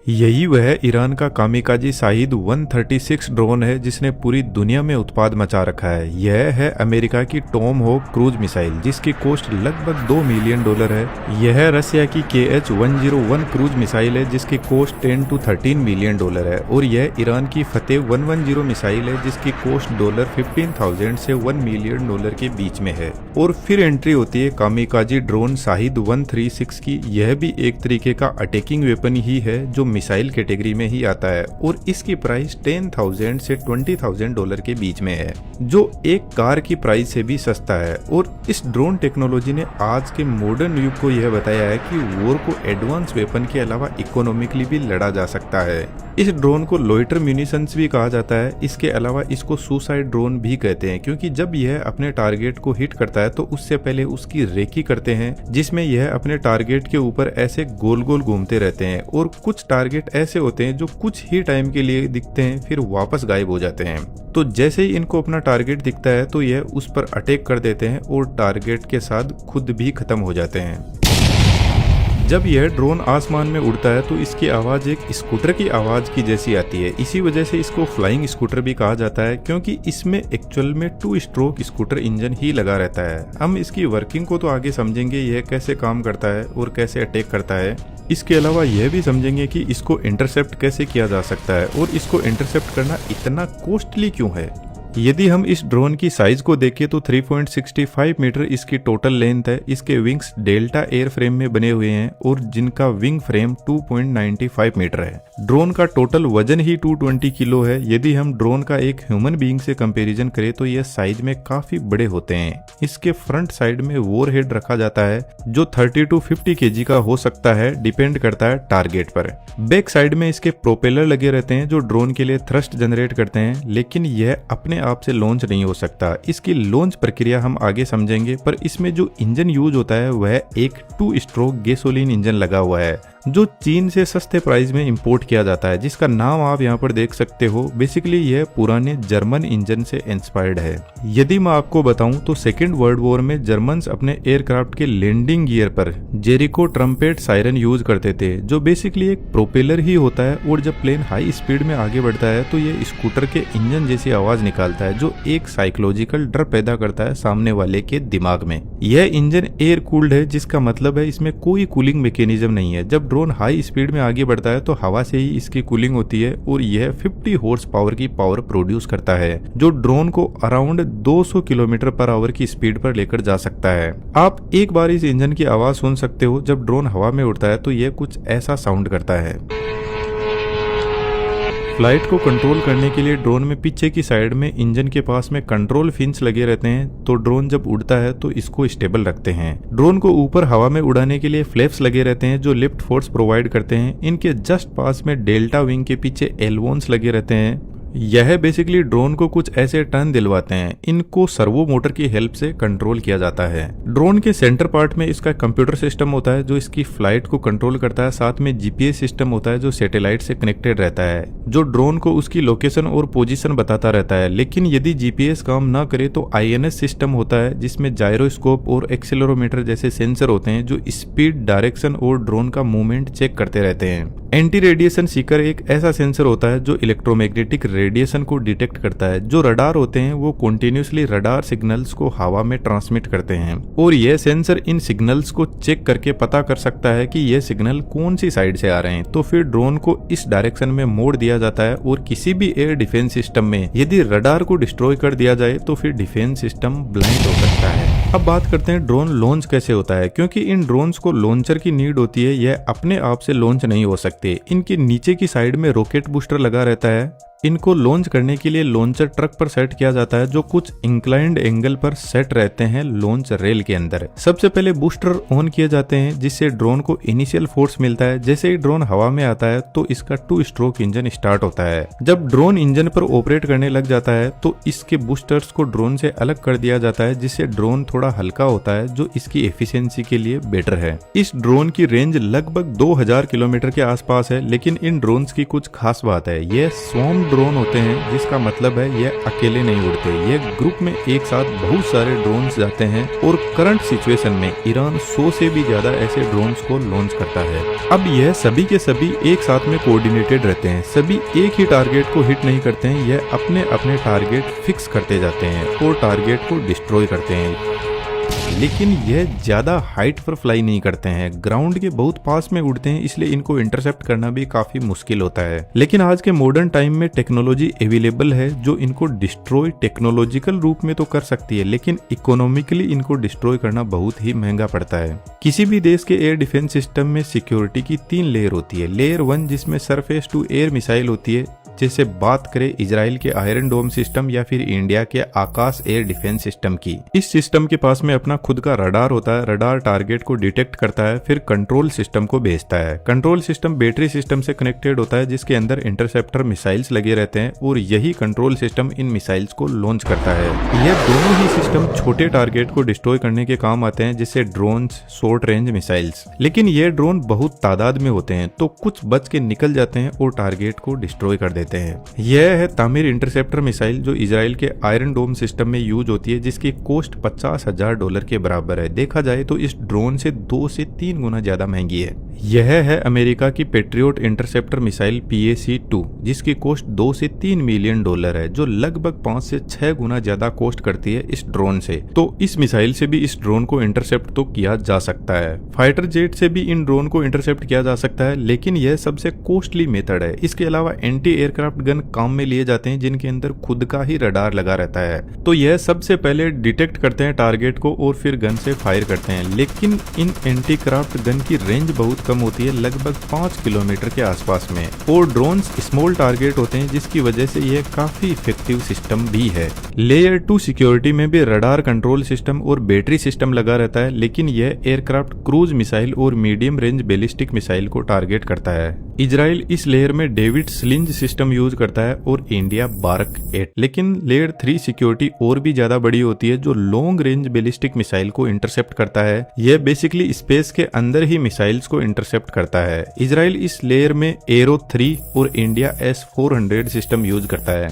यही वह ईरान का कामिकाजी शाहिद 136 ड्रोन है जिसने पूरी दुनिया में उत्पाद मचा रखा है। यह है अमेरिका की टॉम होक क्रूज मिसाइल जिसकी कॉस्ट लगभग $2 मिलियन है। यह रसिया की KH-101 क्रूज मिसाइल है जिसकी कॉस्ट $10 to 13 मिलियन है। और यह ईरान की फतेह 110 मिसाइल है जिसकी कॉस्ट $15,000 से $1 मिलियन के बीच में है। और फिर एंट्री होती है कामिकाजी ड्रोन शाहिद 136 की। यह भी एक तरीके का अटैकिंग वेपन ही है जो मिसाइल कैटेगरी में ही आता है और इसकी प्राइस $10,000 से $20,000 के बीच में है, जो एक कार की प्राइस से भी सस्ता है। और इस ड्रोन टेक्नोलॉजी ने आज के मॉडर्न युग को यह बताया है कि वॉर को एडवांस वेपन के अलावा इकोनॉमिकली भी लड़ा जा सकता है। इस ड्रोन को लोइटर म्यूनिशंस भी कहा जाता है। इसके अलावा इसको सुसाइड ड्रोन भी कहते हैं क्योंकि जब यह अपने टारगेट को हिट करता है तो उससे पहले उसकी रेकी करते हैं जिसमें यह अपने टारगेट के ऊपर ऐसे गोल गोल घूमते रहते हैं। और कुछ टारगेट ऐसे होते हैं जो कुछ ही टाइम के लिए दिखते हैं फिर वापस गायब हो जाते हैं। तो जैसे ही इनको अपना टारगेट दिखता है तो यह उस पर अटैक कर देते हैं और टारगेट के साथ खुद भी खत्म हो जाते हैं। जब यह ड्रोन आसमान में उड़ता है तो इसकी आवाज एक स्कूटर की आवाज की जैसी आती है। इसी वजह से इसको फ्लाइंग स्कूटर भी कहा जाता है क्योंकि इसमें एक्चुअल में 2 स्ट्रोक स्कूटर इंजन ही लगा रहता है। हम इसकी वर्किंग को तो आगे समझेंगे, यह कैसे काम करता है और कैसे अटैक करता है। इसके अलावा यह भी समझेंगे कि इसको इंटरसेप्ट कैसे किया जा सकता है और इसको इंटरसेप्ट करना इतना कॉस्टली क्यों है। यदि हम इस ड्रोन की साइज को देखें तो 3.65 मीटर इसकी टोटल लेंथ है। इसके विंग्स डेल्टा एयर फ्रेम में बने हुए हैं और जिनका विंग फ्रेम 2.95 मीटर है। ड्रोन का टोटल वजन ही 220 किलो है। यदि हम ड्रोन का एक ह्यूमन बीइंग से कंपैरिजन करें तो यह साइज में काफी बड़े होते हैं। इसके फ्रंट साइड में वॉर हेड रखा जाता है जो 30 to 50 kg का हो सकता है, डिपेंड करता है टारगेट पर। बैक साइड में इसके प्रोपेलर लगे रहते हैं जो ड्रोन के लिए थ्रस्ट जनरेट करते हैं, लेकिन यह अपने आप से लॉन्च नहीं हो सकता। इसकी लॉन्च प्रक्रिया हम आगे समझेंगे। पर इसमें जो इंजन यूज होता है वह एक 2 स्ट्रोक गैसोलीन इंजन लगा हुआ है जो चीन से सस्ते प्राइस में इंपोर्ट किया जाता है, जिसका नाम आप यहाँ पर देख सकते हो। बेसिकली यह पुराने जर्मन इंजन से इंस्पायर्ड है। यदि मैं आपको बताऊं तो सेकेंड वर्ल्ड वॉर में जर्मन्स अपने एयरक्राफ्ट के लैंडिंग गियर पर जेरिको ट्रम्पेट सायरन यूज करते थे जो बेसिकली एक प्रोपेलर ही होता है। और जब प्लेन हाई स्पीड में आगे बढ़ता है तो यह स्कूटर के इंजन जैसी आवाज निकालता है जो एक साइकोलॉजिकल डर पैदा करता है सामने वाले के दिमाग में। यह इंजन एयर कूल्ड है जिसका मतलब है इसमें कोई कूलिंग मैकेनिज्म नहीं है। जब ड्रोन हाई स्पीड में आगे बढ़ता है तो हवा से ही इसकी कूलिंग होती है और यह 50 हॉर्स पावर की पावर प्रोड्यूस करता है जो ड्रोन को अराउंड 200 किलोमीटर पर आवर की स्पीड पर लेकर जा सकता है। आप एक बार इस इंजन की आवाज सुन सकते हो। जब ड्रोन हवा में उड़ता है तो यह कुछ ऐसा साउंड करता है। फ्लाइट को कंट्रोल करने के लिए ड्रोन में पीछे की साइड में इंजन के पास में कंट्रोल फिन्स लगे रहते हैं, तो ड्रोन जब उड़ता है तो इसको स्टेबल रखते हैं। ड्रोन को ऊपर हवा में उड़ाने के लिए फ्लैप्स लगे रहते हैं जो लिफ्ट फोर्स प्रोवाइड करते हैं। इनके जस्ट पास में डेल्टा विंग के पीछे एलवोन्स लगे रहते हैं। यह बेसिकली ड्रोन को कुछ ऐसे टर्न दिलवाते हैं। इनको सर्वो मोटर की हेल्प से कंट्रोल किया जाता है। ड्रोन के सेंटर पार्ट में इसका कंप्यूटर सिस्टम होता है जो इसकी फ्लाइट को कंट्रोल करता है। साथ में जीपीएस सिस्टम होता है जो सैटेलाइट से कनेक्टेड रहता है, जो ड्रोन को उसकी लोकेशन और पोजीशन बताता रहता है। लेकिन यदि जीपीएस काम ना करे तो आईएनएस सिस्टम होता है जिसमें जायरोस्कोप और एक्सेलेरोमीटर जैसे सेंसर होते हैं जो स्पीड, डायरेक्शन और ड्रोन का मूवमेंट चेक करते रहते हैं। एंटी रेडिएशन सीकर एक ऐसा सेंसर होता है जो इलेक्ट्रोमैग्नेटिक रेडिएशन को डिटेक्ट करता है। जो रडार होते हैं वो कंटिन्यूअसली रडार सिग्नल्स को हवा में ट्रांसमिट करते हैं और यह सेंसर इन सिग्नल्स को चेक करके पता कर सकता है कि यह सिग्नल कौन सी साइड से आ रहे हैं। तो फिर ड्रोन को इस डायरेक्शन में मोड़ दिया जाता है और किसी भी एयर डिफेंस सिस्टम में यदि रडार को डिस्ट्रॉय कर दिया जाए तो फिर डिफेंस सिस्टम ब्लाइंड हो सकता है। अब बात करते हैं ड्रोन लॉन्च कैसे होता है, क्योंकि इन ड्रोन्स को लॉन्चर की नीड होती है। यह अपने आप से लॉन्च नहीं हो सकते। इनके नीचे की साइड में रॉकेट बूस्टर लगा रहता है। इनको लॉन्च करने के लिए लॉन्चर ट्रक पर सेट किया जाता है जो कुछ इंक्लाइंड एंगल पर सेट रहते हैं लॉन्च रेल के अंदर। सबसे पहले बूस्टर ऑन किए जाते हैं जिससे ड्रोन को इनिशियल फोर्स मिलता है। जैसे ही ड्रोन हवा में आता है तो इसका 2 स्ट्रोक इंजन स्टार्ट होता है। जब ड्रोन इंजन पर ऑपरेट करने लग जाता है तो इसके बूस्टर्स को ड्रोन से अलग कर दिया जाता है जिससे ड्रोन थोड़ा हल्का होता है जो इसकी एफिशिएंसी के लिए बेटर है। इस ड्रोन की रेंज लगभग 2000 किलोमीटर के आसपास है। लेकिन इन ड्रोन्स की कुछ खास बात है, यह स्वॉर्म ड्रोन होते हैं, जिसका मतलब है ये अकेले नहीं उड़ते, ये ग्रुप में एक साथ बहुत सारे ड्रोन्स जाते हैं और करंट सिचुएशन में ईरान 100 से भी ज्यादा ऐसे ड्रोन्स को लॉन्च करता है। अब यह सभी के सभी एक साथ में कोऑर्डिनेटेड रहते हैं, सभी एक ही टारगेट को हिट नहीं करते हैं, यह अपने अपने टारगेट फिक्स करते जाते हैं और टारगेट को डिस्ट्रॉय करते हैं। लेकिन यह ज्यादा हाइट पर फ्लाई नहीं करते हैं, ग्राउंड के बहुत पास में उड़ते हैं, इसलिए इनको इंटरसेप्ट करना भी काफी मुश्किल होता है। लेकिन आज के मॉडर्न टाइम में टेक्नोलॉजी अवेलेबल है जो इनको डिस्ट्रॉय टेक्नोलॉजिकल रूप में तो कर सकती है, लेकिन इकोनॉमिकली इनको डिस्ट्रॉय करना बहुत ही महंगा पड़ता है। किसी भी देश के एयर डिफेंस सिस्टम में सिक्योरिटी की 3 लेयर होती है। लेयर 1 जिसमें सरफेस टू एयर मिसाइल होती है, जैसे बात करें इजराइल के आयरन डोम सिस्टम या फिर इंडिया के आकाश एयर डिफेंस सिस्टम की। इस सिस्टम के पास में अपना खुद का रडार होता है, रडार टारगेट को डिटेक्ट करता है, फिर कंट्रोल सिस्टम को भेजता है। कंट्रोल सिस्टम बैटरी सिस्टम से कनेक्टेड होता है, जिसके अंदर इंटरसेप्टर मिसाइल्स लगे रहते हैं और यही कंट्रोल सिस्टम इन मिसाइल्स को लॉन्च करता है। यह दोनों ही सिस्टम छोटे टारगेट को डिस्ट्रॉय करने के काम आते हैं, जैसे ड्रोन्स, शॉर्ट रेंज मिसाइल्स। लेकिन ये ड्रोन बहुत तादाद में होते हैं, तो कुछ बच के निकल जाते हैं और टारगेट को डिस्ट्रॉय कर देते हैं। यह है तामीर इंटरसेप्टर मिसाइल, जो इजराइल के आयरन डोम सिस्टम में यूज होती है, जिसकी कॉस्ट $50,000 के बराबर है। देखा जाए तो इस ड्रोन से 2 से 3 गुना ज्यादा महंगी है। यह है अमेरिका की पेट्रियोट इंटरसेप्टर मिसाइल PAC-2, जिसकी कॉस्ट $2 से $3 मिलियन है, जो लगभग 5 से 6 गुना ज्यादा कॉस्ट करती है इस ड्रोन से। तो इस मिसाइल से भी इस ड्रोन को इंटरसेप्ट तो किया जा सकता है। फाइटर जेट से भी इन ड्रोन को इंटरसेप्ट किया जा सकता है, लेकिन यह सबसे कॉस्टली मेथड है। इसके अलावा एंटी एयरक्राफ्ट गन काम में लिए जाते हैं, जिनके अंदर खुद का ही रडार लगा रहता है। तो यह सबसे पहले डिटेक्ट करते हैं टारगेट को और फिर गन से फायर करते हैं। लेकिन इन एंटी क्राफ्ट गन की रेंज बहुत कम होती है, लगभग 5 किलोमीटर के आसपास में, और ड्रोन्स स्मॉल टारगेट होते हैं, जिसकी वजह से यह काफी इफेक्टिव सिस्टम भी है। लेयर 2 सिक्योरिटी में भी रडार, कंट्रोल सिस्टम और बैटरी सिस्टम लगा रहता है, लेकिन यह एयरक्राफ्ट, क्रूज मिसाइल और मीडियम रेंज बैलिस्टिक मिसाइल को टारगेट करता है। इजराइल इस लेयर में डेविड स्लिंज सिस्टम यूज करता है और इंडिया बारक 8। लेकिन लेयर 3 सिक्योरिटी और भी ज्यादा बड़ी होती है, जो लॉन्ग रेंज बैलिस्टिक मिसाइल को इंटरसेप्ट करता है। यह बेसिकली स्पेस के अंदर ही मिसाइल्स को इंटरसेप्ट करता है। इजराइल इस लेयर में एरो 3 और इंडिया S-400 सिस्टम यूज करता है।